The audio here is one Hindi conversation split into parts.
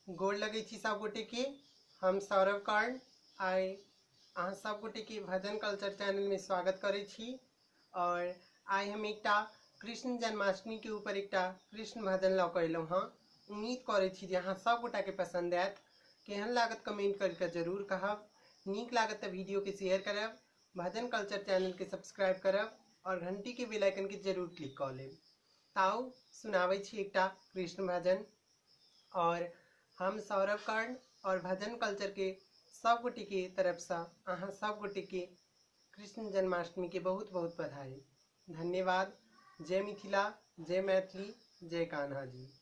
गोड़ लगे छी सब गोटे के। हम सौरभ कर्ण आइ अहाँ सब गोटे के भजन कल्चर चैनल में स्वागत करे छी। और आइ हम एकटा कृष्ण जन्माष्टमी के ऊपर एकटा कृष्ण भजन लऽ के अयलहुँ हाँ। उम्मीद करे छी जे अहाँ सब गोटा के पसंद आयत। केहन लागत कमेंट करके जरूर कहब। नीक लागत तो वीडियो के शेयर करब, भजन कल्चर चैनल के सब्सक्राइब करब और घंटी के बेल आइकन के जरूर क्लिक कऽ लेब। ताऊ सुनावे छी एकटा कृष्ण भजन। और हम सौरभ कर्ण और भजन कल्चर के सब गोटे के तरफ से अहाँ सब गोटे के कृष्ण जन्माष्टमी के बहुत बहुत बधाई। धन्यवाद। जय मिथिला, जय मैथिली, जय कान्हा जी।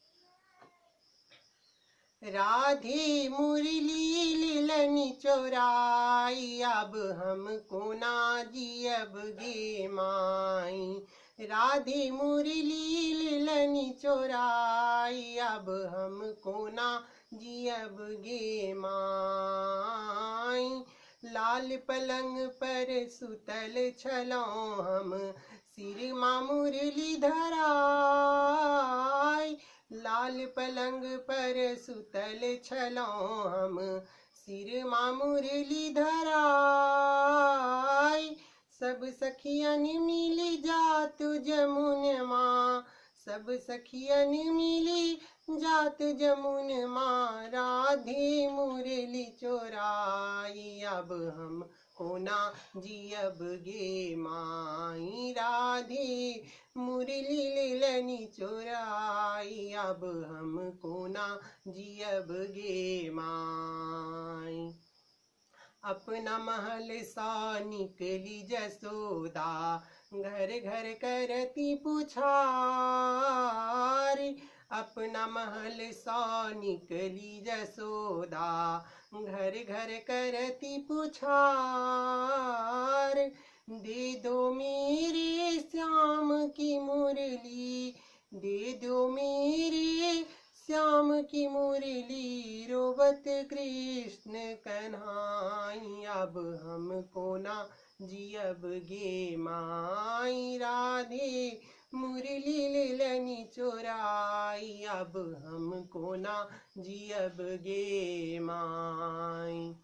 राधे मुरली लीलनी चोराई, अब हमको ना जियब गे माई। राधे मुरली लीलनी चोराई, अब हमको ना जियब गे माई। लाल पलंग पर सुतल छलौं हम, सिर मा मुरली धराई। लाल पलंग पर सुतल छलौं हम, सिर मा मुरली धराई। सब सखियन मिली जात जमुन माँ, सब सखियन मिली जात जमुन माँ। राधे मुरली चोराई, अब हम कोना जियब गे माई। राधे मुरली लीलनी चोराई, अब हम कोना जियब गे माई। अपना महल सा निकली जसोदा, घर घर करती पुछार। अपना महल सा निकली जसोदा, घर घर करती पुछार। दे दो मेरे श्याम की मुरली, दे दो मेरे श्याम की मुरली। रोबत कृष्ण कन्हाई, अब हमको ना जियब गे माई। राधे मुरली लीलनी चोराई, अब हमको ना जियब गे माई।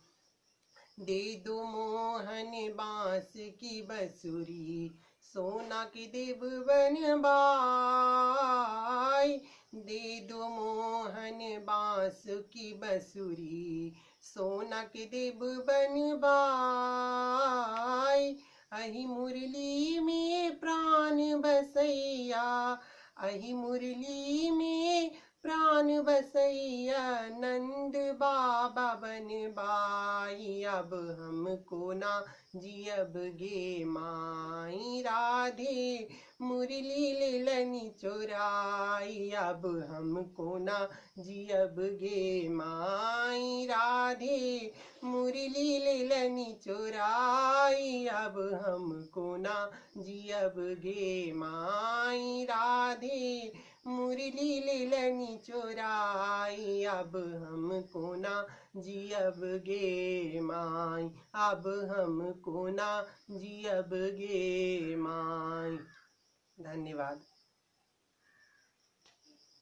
दे दो मोहन बांस की बंसुरी, सोना की देव बनवाई। दे दो मोहन बांस की बंसुरी, सोना के देव बनवाई। अहि मुरली में प्राण बसैया, अहि मुरली में प्राण बसैया। नंद बाबा बनवाई, अब हमको ना जियब गे माई। राधे मुरली लीलनी चोराई, अब हमको ना जियब गे माई। राधे मुरली लीलनी चोराई, अब हमको ना जियब गे माई। राधे मुरली लीलनी चोराई, अब हमको ना जियब गे माई। अब हमको ना जियब गे माई। धन्यवाद।